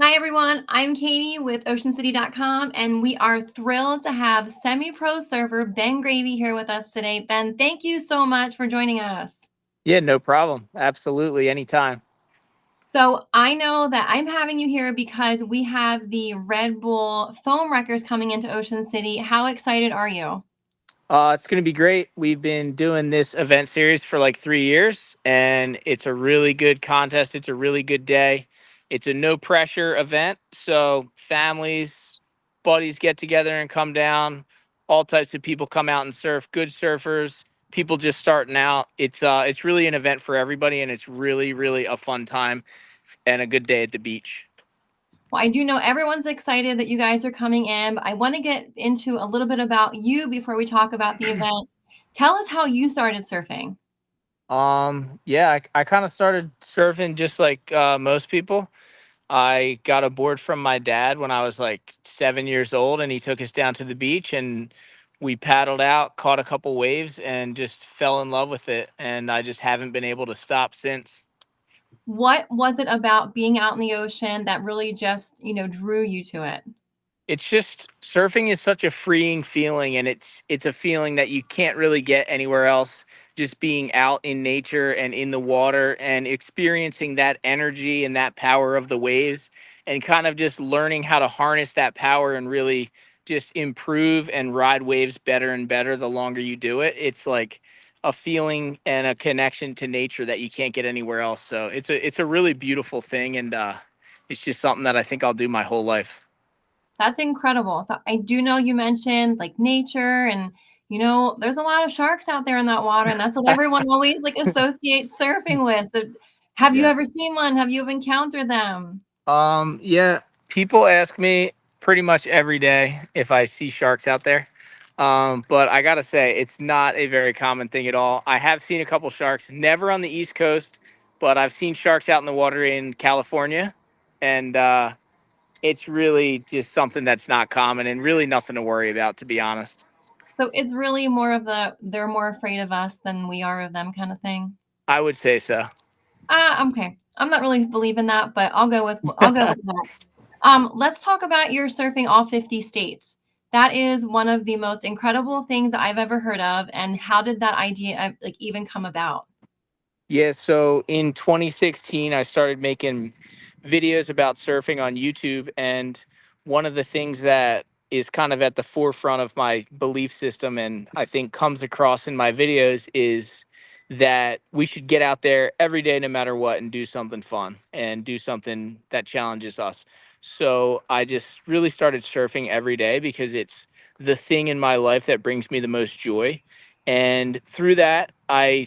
Hi, everyone. I'm Katie with OceanCity.com, and we are thrilled to have semi-pro surfer Ben Gravy here with us today. Ben, thank you so much for joining us. Yeah, no problem. Absolutely. Anytime. So I know that I'm having you here because we have the Red Bull foam wreckers coming into Ocean City. How excited are you? It's going to be great. We've been doing this event series for like 3 years, and it's a really good contest. It's a really good day. It's a no pressure event. So families, buddies get together and come down. All types of people come out and surf. Good surfers, people just starting out. It's really an event for everybody, and it's really, really a fun time and a good day at the beach. Well, I do know everyone's excited that you guys are coming in, but I want to get into a little bit about you before we talk about the event. Tell us how you started surfing. Yeah, I kind of started surfing just like most people. I got a board from my dad when I was like 7 years old, and he took us down to the beach and we paddled out, caught a couple waves, and just fell in love with it. And I just haven't been able to stop since. What was it about being out in the ocean that really just, drew you to it? It's just surfing is such a freeing feeling, and it's a feeling that you can't really get anywhere else. Just being out in nature and in the water and experiencing that energy and that power of the waves, and kind of just learning how to harness that power and really just improve and ride waves better and better the longer you do it. It's like a feeling and a connection to nature that you can't get anywhere else. So it's a really beautiful thing, and it's just something that I think I'll do my whole life. That's incredible. So I do know you mentioned like nature and there's a lot of sharks out there in that water, and that's what everyone always like associates surfing with. So have you Yeah. ever seen one? Have you ever encountered them? Yeah, people ask me pretty much every day if I see sharks out there. But I gotta say, it's not a very common thing at all. I have seen a couple sharks, never on the East Coast, but I've seen sharks out in the water in California, and it's really just something that's not common and really nothing to worry about, to be honest. So it's really more of they're more afraid of us than we are of them kind of thing. I would say so. Okay. I'm not really believing that, but I'll go with that. Let's talk about your surfing all 50 states. That is one of the most incredible things I've ever heard of. And how did that idea like even come about? Yeah, so in 2016, I started making videos about surfing on YouTube. And one of the things that is kind of at the forefront of my belief system and I think comes across in my videos is that we should get out there every day, no matter what, and do something fun and do something that challenges us. So I just really started surfing every day because it's the thing in my life that brings me the most joy. And through that, I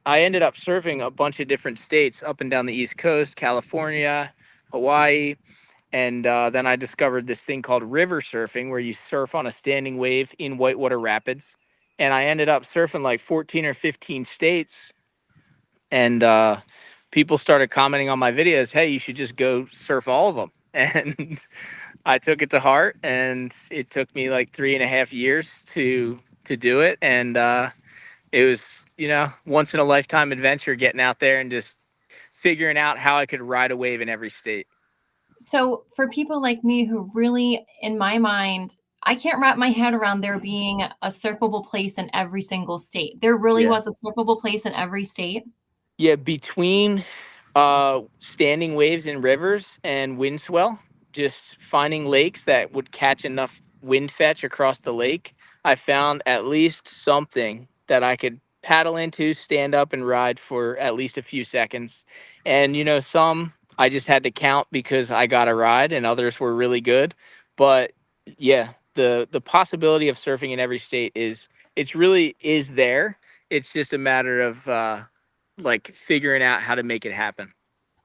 ended up surfing a bunch of different states up and down the East Coast, California, Hawaii, and then I discovered this thing called river surfing, where you surf on a standing wave in whitewater rapids. And I ended up surfing like 14 or 15 states, and people started commenting on my videos, "Hey, you should just go surf all of them." And I took it to heart, and it took me like 3.5 years to do it, and it was, once in a lifetime adventure getting out there and just figuring out how I could ride a wave in every state. So for people like me who really, in my mind, I can't wrap my head around there being a surfable place in every single state. There really Yeah. was a surfable place in every state. Yeah, between standing waves in rivers and wind swell, just finding lakes that would catch enough wind fetch across the lake, I found at least something that I could paddle into, stand up and ride for at least a few seconds. And some I just had to count because I got a ride, and others were really good. But yeah, the possibility of surfing in every state it's really is there. It's just a matter of like figuring out how to make it happen.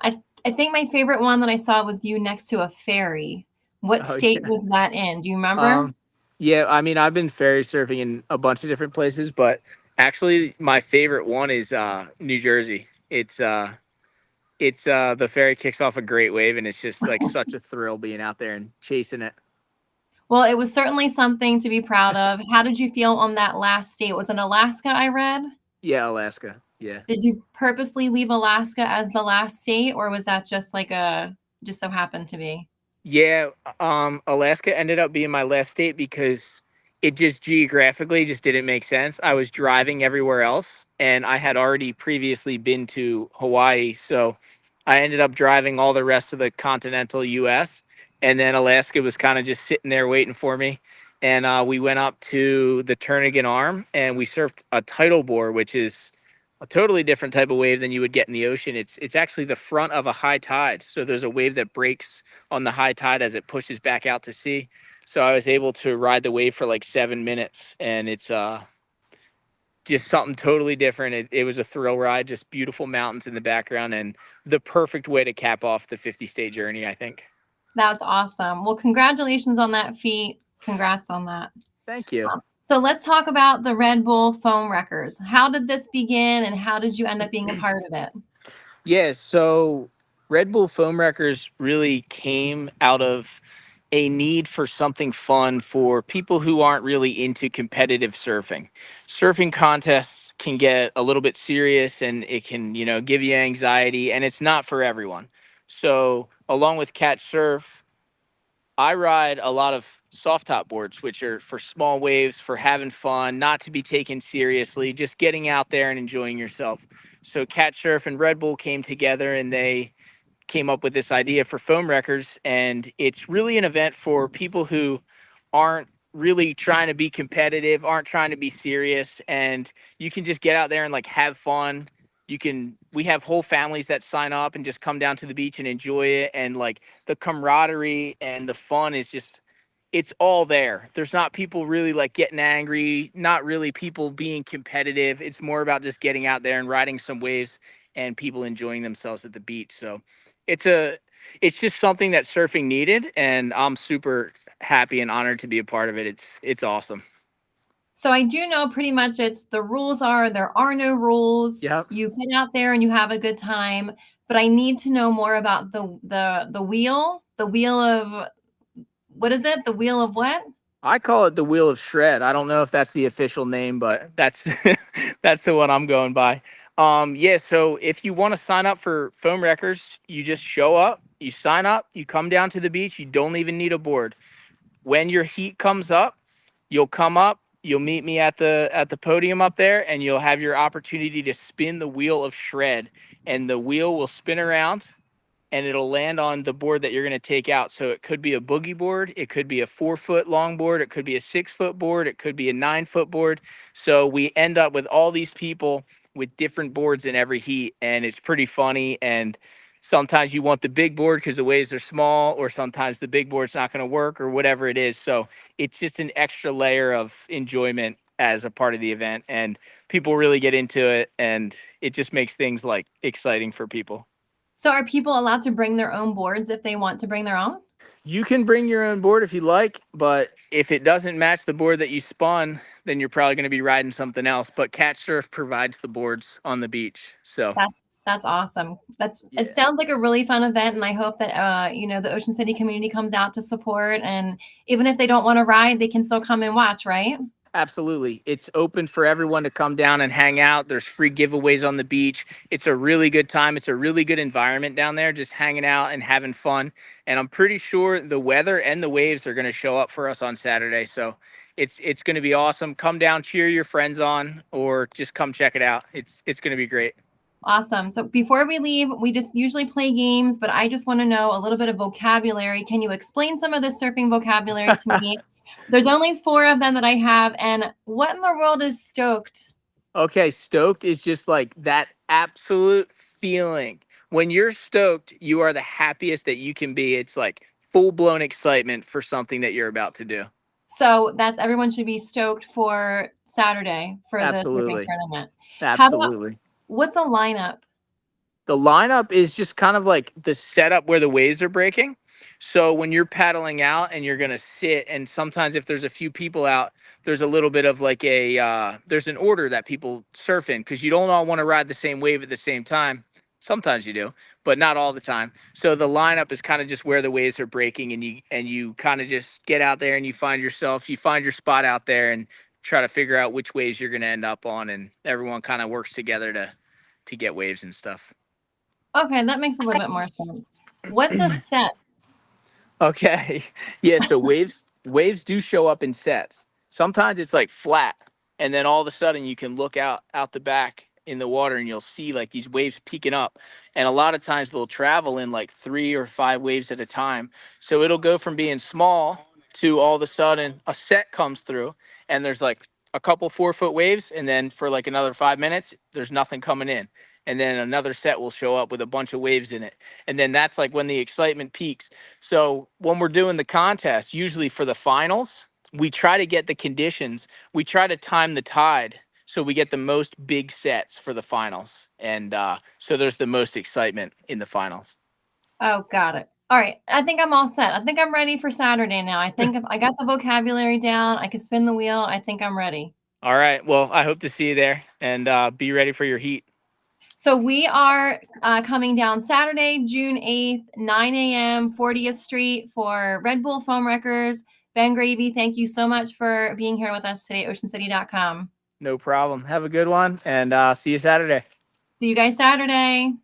I think my favorite one that I saw was you next to a ferry. What Oh state yeah. was that in? Do you remember? Um, yeah, I mean, I've been ferry surfing in a bunch of different places, but actually my favorite one is New Jersey. It's the ferry kicks off a great wave, and it's just like such a thrill being out there and chasing it. Well, it was certainly something to be proud of. How did you feel on that last state? Was it Alaska, I read? Yeah, Alaska. Yeah. Did you purposely leave Alaska as the last state, or was that just like just so happened to be? Yeah, Alaska ended up being my last state because it just geographically just didn't make sense. I was driving everywhere else, and I had already previously been to Hawaii, so I ended up driving all the rest of the continental US, and then Alaska was kind of just sitting there waiting for me. And we went up to the Turnagain Arm and we surfed a tidal bore, which is a totally different type of wave than you would get in the ocean. It's actually the front of a high tide. So there's a wave that breaks on the high tide as it pushes back out to sea. So I was able to ride the wave for like 7 minutes, and it's just something totally different. It was a thrill ride, just beautiful mountains in the background, and the perfect way to cap off the 50-state journey, I think. That's awesome. Well, congratulations on that feat. Congrats on that. Thank you. So let's talk about the Red Bull Foam Wreckers. How did this begin, and how did you end up being a part of it? Yeah, so Red Bull Foam Wreckers really came out of a need for something fun for people who aren't really into competitive surfing. Surfing contests can get a little bit serious and it can, give you anxiety, and it's not for everyone. So, along with Catch Surf, I ride a lot of soft top boards, which are for small waves, for having fun, not to be taken seriously, just getting out there and enjoying yourself. So Catch Surf and Red Bull came together and they came up with this idea for foam wreckers. And it's really an event for people who aren't really trying to be competitive, aren't trying to be serious. And you can just get out there and like have fun. We have whole families that sign up and just come down to the beach and enjoy it. And like the camaraderie and the fun is just, it's all there. There's not people really like getting angry, not really people being competitive. It's more about just getting out there and riding some waves and people enjoying themselves at the beach. So it's a it's just something that surfing needed, and I'm super happy and honored to be a part of it. It's awesome. So I do know pretty much it's the rules are there are no rules. Yep. You get out there and you have a good time. But I need to know more about the wheel, the wheel of what is it? The wheel of what? I call it the Wheel of Shred. I don't know if that's the official name, but that's that's the one I'm going by. Yeah, so if you want to sign up for Foam Wreckers, you just show up, you sign up, you come down to the beach, you don't even need a board. When your heat comes up, you'll come up, you'll meet me at the podium up there, and you'll have your opportunity to spin the Wheel of Shred, and the wheel will spin around and it'll land on the board that you're going to take out. So it could be a boogie board, it could be a 4 foot long board, it could be a 6 foot board, it could be a 9 foot board. So we end up with all these people with different boards in every heat, and it's pretty funny. And sometimes you want the big board because the waves are small, or sometimes the big board's not going to work, or whatever it is. So it's just an extra layer of enjoyment as a part of the event, and people really get into it, and it just makes things like exciting for people. So are people allowed to bring their own boards if they want to bring their own? You can bring your own board if you like, but if it doesn't match the board that you spun, then you're probably going to be riding something else. But Catch Surf provides the boards on the beach. So, That that's awesome. It yeah, sounds like a really fun event, and I hope that the Ocean City community comes out to support, and even if they don't want to ride, they can still come and watch, right? absolutely. It's open for everyone to come down and hang out. There's free giveaways on the beach. It's a really good time. It's a really good environment down there, just hanging out and having fun. And I'm pretty sure the weather and the waves are going to show up for us on Saturday. So, it's going to be awesome. Come down, cheer your friends on, or just come check it out. It's going to be great. Awesome. So before we leave, we just usually play games, but I just want to know a little bit of vocabulary. Can you explain some of the surfing vocabulary to me? There's only four of them that I have, and what in the world is stoked? Okay, stoked is just like that absolute feeling. When you're stoked, you are the happiest that you can be. It's like full blown excitement for something that you're about to do. So that's everyone should be stoked for Saturday for the surfing Absolutely. tournament. How about Absolutely. what's a lineup? The lineup is just kind of like the setup where the waves are breaking. So when you're paddling out and you're gonna sit, and sometimes if there's a few people out, there's a little bit of like there's an order that people surf in because you don't all want to ride the same wave at the same time. Sometimes you do, but not all the time. So the lineup is kind of just where the waves are breaking, and you kind of just get out there and you find your spot out there and try to figure out which waves you're gonna end up on, and everyone kind of works together get waves and stuff. Okay, that makes a little bit more sense. What's a set? Okay. Yeah, so waves do show up in sets. Sometimes it's like flat, and then all of a sudden you can look out the back in the water and you'll see like these waves peeking up. And a lot of times they'll travel in like 3 or 5 waves at a time. So it'll go from being small to all of a sudden a set comes through and there's like a couple 4-foot waves, and then for like another 5 minutes there's nothing coming in. And then another set will show up with a bunch of waves in it. And then that's like when the excitement peaks. So when we're doing the contest, usually for the finals, we try to get the conditions. We try to time the tide so we get the most big sets for the finals, and so there's the most excitement in the finals. Oh, got it. All right. I think I'm all set. I think I'm ready for Saturday now. I think if I got the vocabulary down, I can spin the wheel. I think I'm ready. All right. Well, I hope to see you there, and be ready for your heat. So we are coming down Saturday, June 8th, 9 a.m., 40th Street for Red Bull Foam Wreckers. Ben Gravy, thank you so much for being here with us today at oceancity.com. No problem. Have a good one, and see you Saturday. See you guys Saturday.